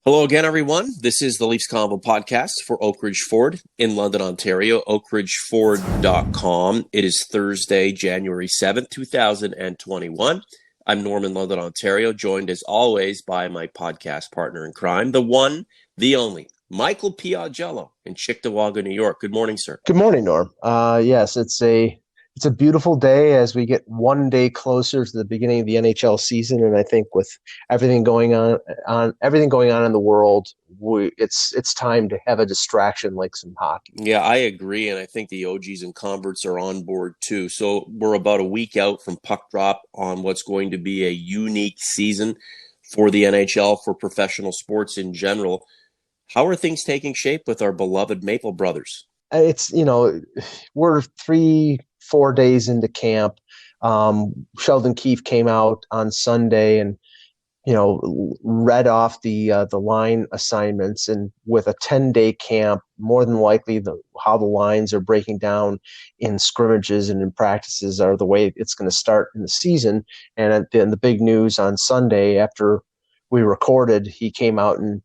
Hello again, everyone. This is the Leafs Convo podcast for Oak Ridge Ford in London, Ontario, oakridgeford.com. It is Thursday, January 7th, 2021. I'm Norman, London, Ontario, joined as always by my podcast partner in crime, the one, the only, Michael Piaggello in Cheektowaga, New York. Good morning, sir. Good morning, Norm. Yes, it's a beautiful day as we get one day closer to the beginning of the NHL season, and I think with everything going on in the world, it's time to have a distraction like some hockey. Yeah, I agree, and I think the OGs and converts are on board too. So we're about a week out from puck drop on what's going to be a unique season for the NHL, for professional sports in general. How are things taking shape with our beloved Maple Brothers? It's we're 3-4 days into camp. Sheldon Keefe came out on Sunday and read off the line assignments, and with a 10-day camp, more than likely how the lines are breaking down in scrimmages and in practices are the way it's going to start in the season. And then the big news on Sunday after we recorded, he came out and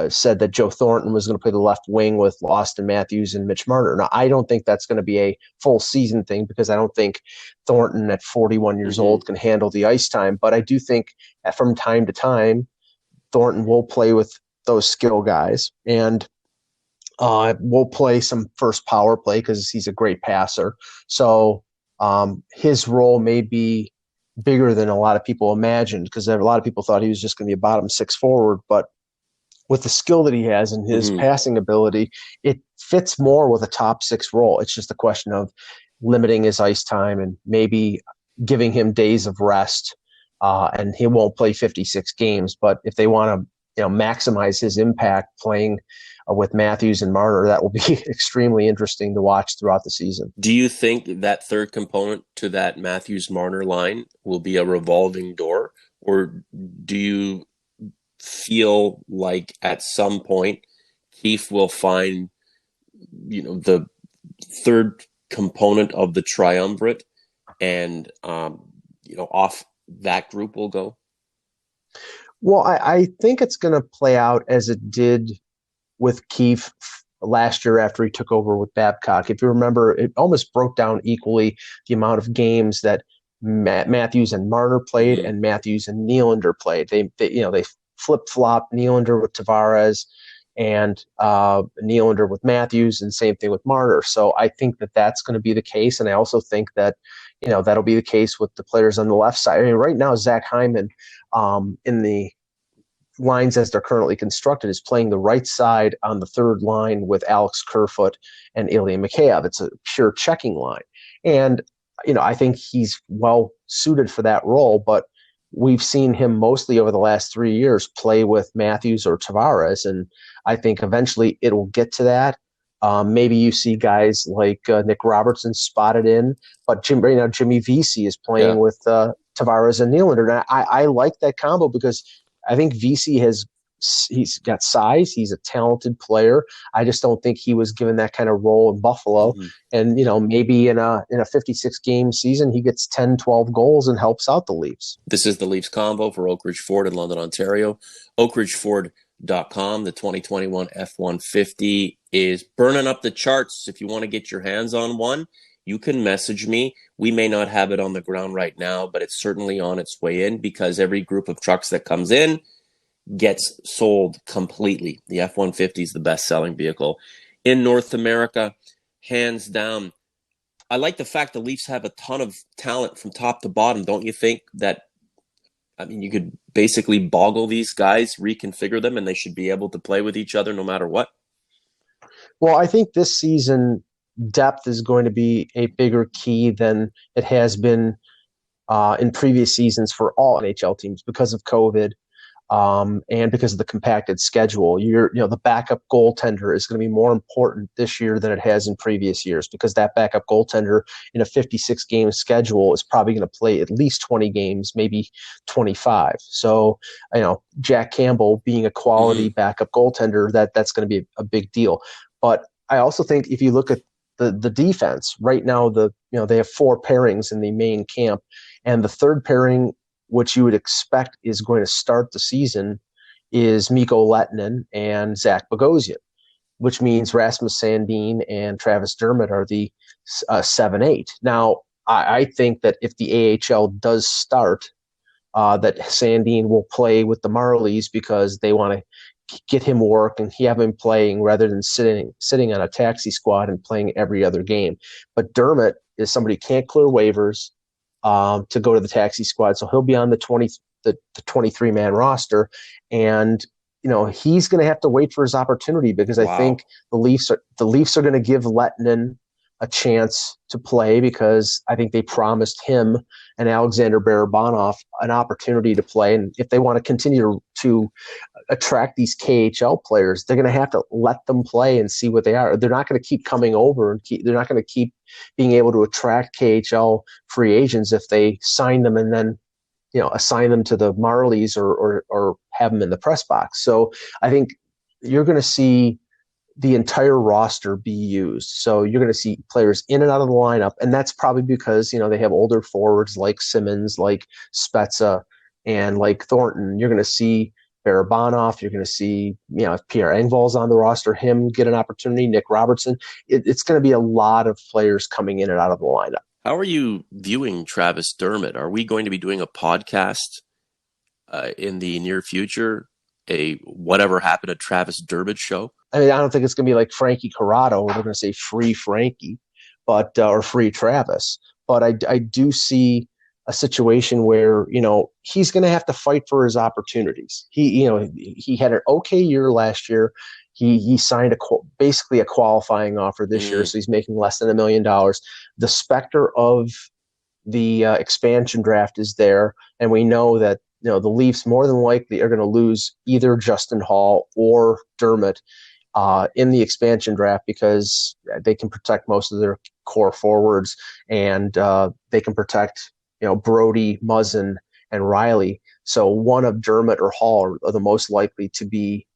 said that Joe Thornton was going to play the left wing with Austin Matthews and Mitch Marner. Now, I don't think that's going to be a full season thing because I don't think Thornton at 41 years old can handle the ice time. But I do think that from time to time, Thornton will play with those skill guys and will play some first power play because he's a great passer. So his role may be bigger than a lot of people imagined because a lot of people thought he was just going to be a bottom six forward, but with the skill that he has and his passing ability, it fits more with a top six role. It's just a question of limiting his ice time and maybe giving him days of rest. And he won't play 56 games, but if they want to, maximize his impact playing with Matthews and Marner, that will be extremely interesting to watch throughout the season. Do you think that third component to that Matthews-Marner line will be a revolving door, or do you feel like at some point Keefe will find, the third component of the triumvirate and, off that group will go? Well, I think it's going to play out as it did with Keefe last year after he took over with Babcock. If you remember, it almost broke down equally the amount of games that Matthews and Marner played and Matthews and Nylander played. They flip-flop Nylander with Tavares and Nylander with Matthews, and same thing with Marner. So I think that that's going to be the case, and I also think that that'll be the case with the players on the left side. I mean, right now Zach Hyman in the lines as they're currently constructed is playing the right side on the third line with Alex Kerfoot and Ilya Mikheyev. It's a pure checking line, and I think he's well suited for that role, but we've seen him mostly over the last 3 years play with Matthews or Tavares, and I think eventually it will get to that. Maybe you see guys like Nick Robertson spotted in, but Jimmy Vesey is playing with Tavares and Nylander. And I like that combo because I think Vesey he's got size. He's a talented player. I just don't think he was given that kind of role in Buffalo. And, maybe in a 56 game season, he gets 10, 12 goals and helps out the Leafs. This is the Leafs Convo for Oak Ridge Ford in London, Ontario. oakridgeford.com. The 2021 F-150 is burning up the charts. If you want to get your hands on one, you can message me. We may not have it on the ground right now, but it's certainly on its way in because every group of trucks that comes in gets sold completely. The F-150 is the best-selling vehicle in North America, hands down. I like the fact the Leafs have a ton of talent from top to bottom. Don't you think that, you could basically boggle these guys, reconfigure them, and they should be able to play with each other no matter what? Well, I think this season depth is going to be a bigger key than it has been in previous seasons for all NHL teams because of COVID. And because of the compacted schedule, the backup goaltender is going to be more important this year than it has in previous years because that backup goaltender in a 56 game schedule is probably going to play at least 20 games, maybe 25. So, Jack Campbell being a quality backup goaltender, that's going to be a big deal. But I also think if you look at the defense right now, they have 4 pairings in the main camp, and the third pairing, which you would expect is going to start the season, is Mikko Lehtinen and Zach Bogosian, which means Rasmus Sandin and Travis Dermott are the 7-8. Now, I think that if the AHL does start, that Sandin will play with the Marlies because they want to get him work and have him playing rather than sitting on a taxi squad and playing every other game. But Dermott is somebody who can't clear waivers to go to the taxi squad, so he'll be on the 23-man roster, and he's going to have to wait for his opportunity because I think the Leafs are going to give Lehtinen a chance to play because I think they promised him and Alexander Barabanov an opportunity to play. And if they want to continue to attract these KHL players, they're going to have to let them play and see what they are. They're not going to keep coming over and they're not going to keep being able to attract KHL free agents if they sign them and then assign them to the Marlies or have them in the press box. So I think you're going to see the entire roster be used. So you're going to see players in and out of the lineup, and that's probably because they have older forwards like Simmons, like Spezza, and like Thornton. You're going to see Barabanov. You're going to see if Pierre Engvall's on the roster, him get an opportunity. Nick Robertson. It's going to be a lot of players coming in and out of the lineup. How are you viewing Travis Dermott? Are we going to be doing a podcast in the near future? A whatever happened to Travis Dermott show? I mean, I don't think it's going to be like Frankie Corrado where they're going to say free Frankie, or free Travis. But I do see a situation where he's going to have to fight for his opportunities. He had an okay year last year. He signed basically a qualifying offer this year, so he's making less than $1 million. The specter of the expansion draft is there, and we know that the Leafs more than likely are going to lose either Justin Hall or Dermott in the expansion draft because they can protect most of their core forwards, and they can protect Brody, Muzzin, and Riley. So one of Dermott or Hall are the most likely to be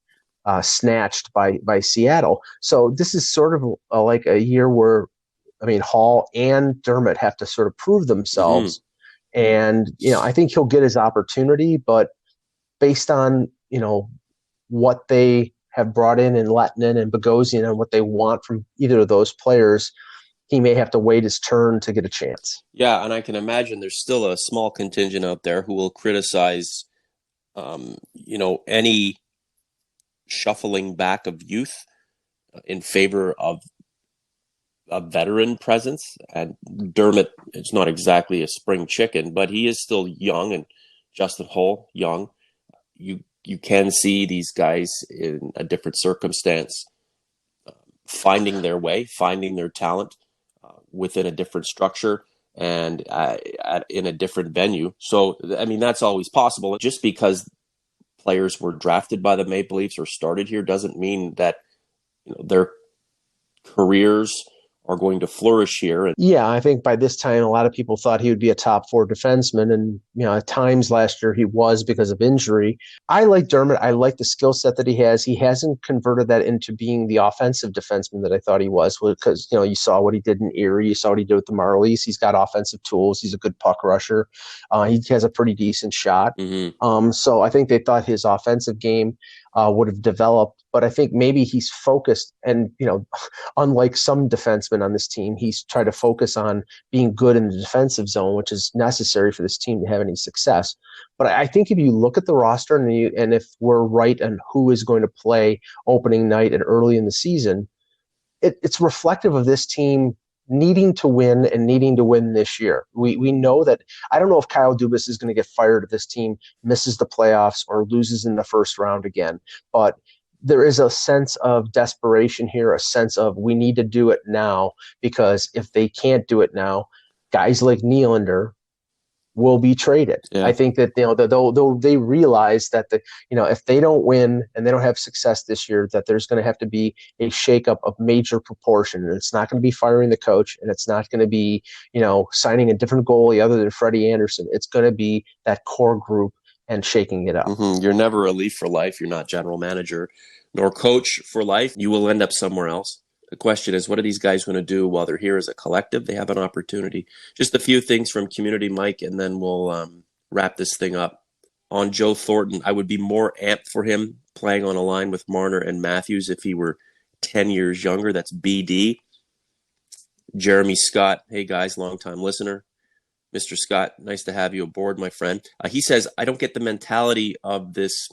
snatched by Seattle. So this is sort of like a year where, Hall and Dermott have to sort of prove themselves. Mm-hmm. And, I think he'll get his opportunity, but based on, what they have brought in Lehtinen and Bogosian and what they want from either of those players, he may have to wait his turn to get a chance. Yeah, and I can imagine there's still a small contingent out there who will criticize, any shuffling back of youth in favor of a veteran presence. And Dermott is not exactly a spring chicken, but he is still young, and Justin Hall young. You can see these guys in a different circumstance finding their way, finding their talent within a different structure and in a different venue. So, that's always possible. Just because players were drafted by the Maple Leafs or started here doesn't mean that their careers are going to flourish here. Yeah, I think by this time, a lot of people thought he would be a top 4 defenseman. And, at times last year he was because of injury. I like Dermott. I like the skill set that he has. He hasn't converted that into being the offensive defenseman that I thought he was because, you saw what he did in Erie. You saw what he did with the Marlies. He's got offensive tools. He's a good puck rusher. He has a pretty decent shot. Mm-hmm. So I think they thought his offensive game would have developed. But I think maybe he's focused and, unlike some defensemen on this team, he's tried to focus on being good in the defensive zone, which is necessary for this team to have any success. But I think if you look at the roster and if we're right on who is going to play opening night and early in the season, it's reflective of this team needing to win and needing to win this year. We know that. I don't know if Kyle Dubas is going to get fired if this team misses the playoffs or loses in the first round again. But there is a sense of desperation here, a sense of we need to do it now, because if they can't do it now, guys like Nylander will be traded. Yeah. I think that they realize that if they don't win and they don't have success this year, that there's going to have to be a shakeup of major proportion. And it's not going to be firing the coach, and it's not going to be signing a different goalie other than Freddie Anderson. It's going to be that core group and shaking it up. Mm-hmm. You're never a Leaf for life. You're not general manager nor coach for life. You will end up somewhere else. The question is, what are these guys going to do while they're here as a collective? They have an opportunity. Just a few things from Community Mike, and then we'll wrap this thing up. on Joe Thornton. I would be more amped for him playing on a line with Marner and Matthews if he were 10 years younger. That's BD. Jeremy Scott, hey guys, longtime listener. Mr. Scott, nice to have you aboard, my friend. He says, I don't get the mentality of this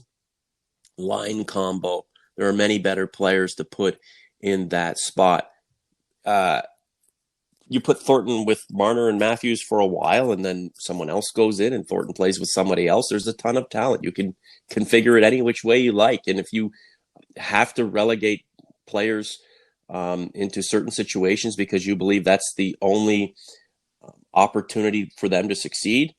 line combo. There are many better players to put in that spot. You put Thornton with Marner and Matthews for a while, and then someone else goes in and Thornton plays with somebody else. There's a ton of talent. You can configure it any which way you like. And if you have to relegate players into certain situations because you believe that's the only opportunity for them to succeed,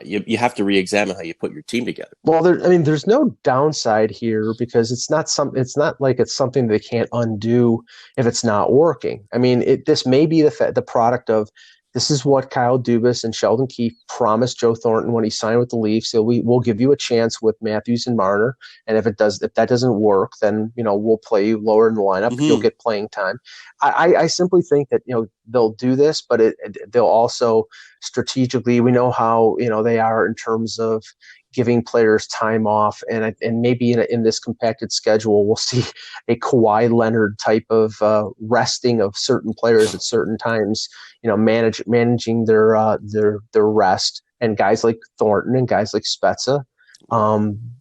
you have to re-examine how you put your team together. Well, there's no downside here because it's not like it's something they can't undo if it's not working. I mean, this may be the product of this is what Kyle Dubas and Sheldon Keefe promised Joe Thornton when he signed with the Leafs. So we'll give you a chance with Matthews and Marner, and if that doesn't work, then we'll play you lower in the lineup. But you'll get playing time. I simply think that they'll do this, but they'll also strategically. We know how they are in terms of giving players time off, and maybe in this compacted schedule, we'll see a Kawhi Leonard type of resting of certain players at certain times. Managing their rest, and guys like Thornton and guys like Spezza,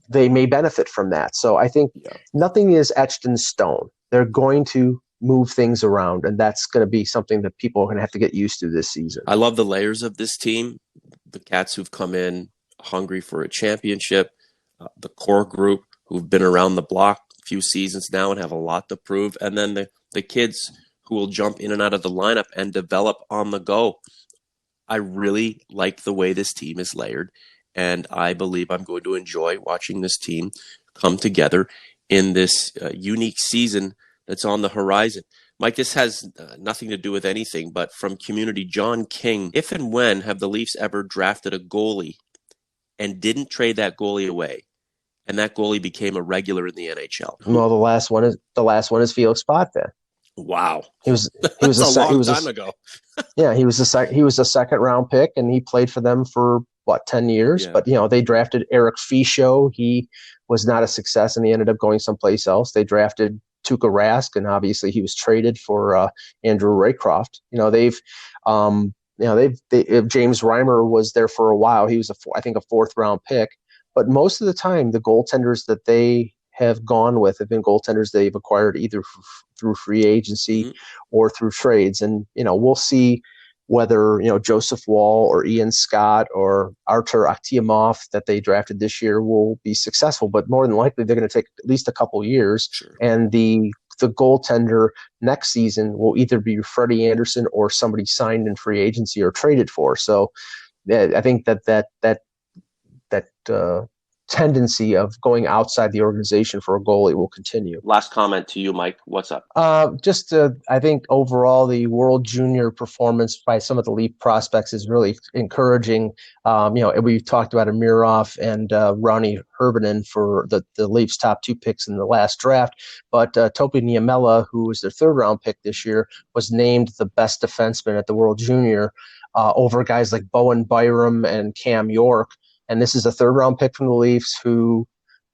they may benefit from that. So I think nothing is etched in stone. They're going to move things around, and that's going to be something that people are going to have to get used to this season. I love the layers of this team. The cats who've come in hungry for a championship, the core group who've been around the block a few seasons now and have a lot to prove, and then the kids who will jump in and out of the lineup and develop on the go. I really like the way this team is layered, and I believe I'm going to enjoy watching this team come together in this unique season that's on the horizon. Mike, this has nothing to do with anything, but from community John King, if and when have the Leafs ever drafted a goalie and didn't trade that goalie away, and that goalie became a regular in the NHL? Well, the last one is Felix Potvin. Wow, he was a long time ago. Yeah, he was a second round pick, and he played for them for 10 years. Yeah. But they drafted Eric Fichaud. He was not a success, and he ended up going someplace else. They drafted Tuukka Rask, and obviously he was traded for Andrew Raycroft. They've James Reimer was there for a while. He was I think a fourth round pick, but most of the time the goaltenders that they have gone with have been goaltenders they've acquired either through free agency or through trades. And, we'll see whether, Joseph Wall or Ian Scott or Artur Akhtiamov that they drafted this year will be successful. But more than likely, they're going to take at least a couple years. Sure. And the goaltender next season will either be Freddie Anderson or somebody signed in free agency or traded for. So I think that tendency of going outside the organization for a goalie will continue. Last comment to you, Mike. What's up? I think overall the World Junior performance by some of the Leaf prospects is really encouraging. We've talked about Amirov and Ronnie Herbinen for the Leafs' top two picks in the last draft, but Topi Niemela, who was their third round pick this year, was named the best defenseman at the World Junior over guys like Bowen Byram and Cam York. And this is a third-round pick from the Leafs who,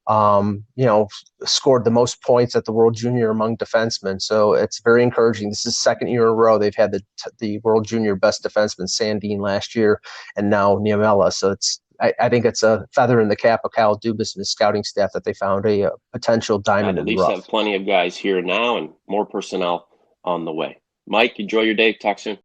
scored the most points at the World Junior among defensemen. So it's very encouraging. This is the second year in a row they've had the World Junior best defenseman, Sandin, last year, and now Niemela. So I think it's a feather in the cap of Kyle Dubas and his scouting staff that they found a potential diamond in the rough. The Leafs have plenty of guys here now and more personnel on the way. Mike, enjoy your day. Talk soon.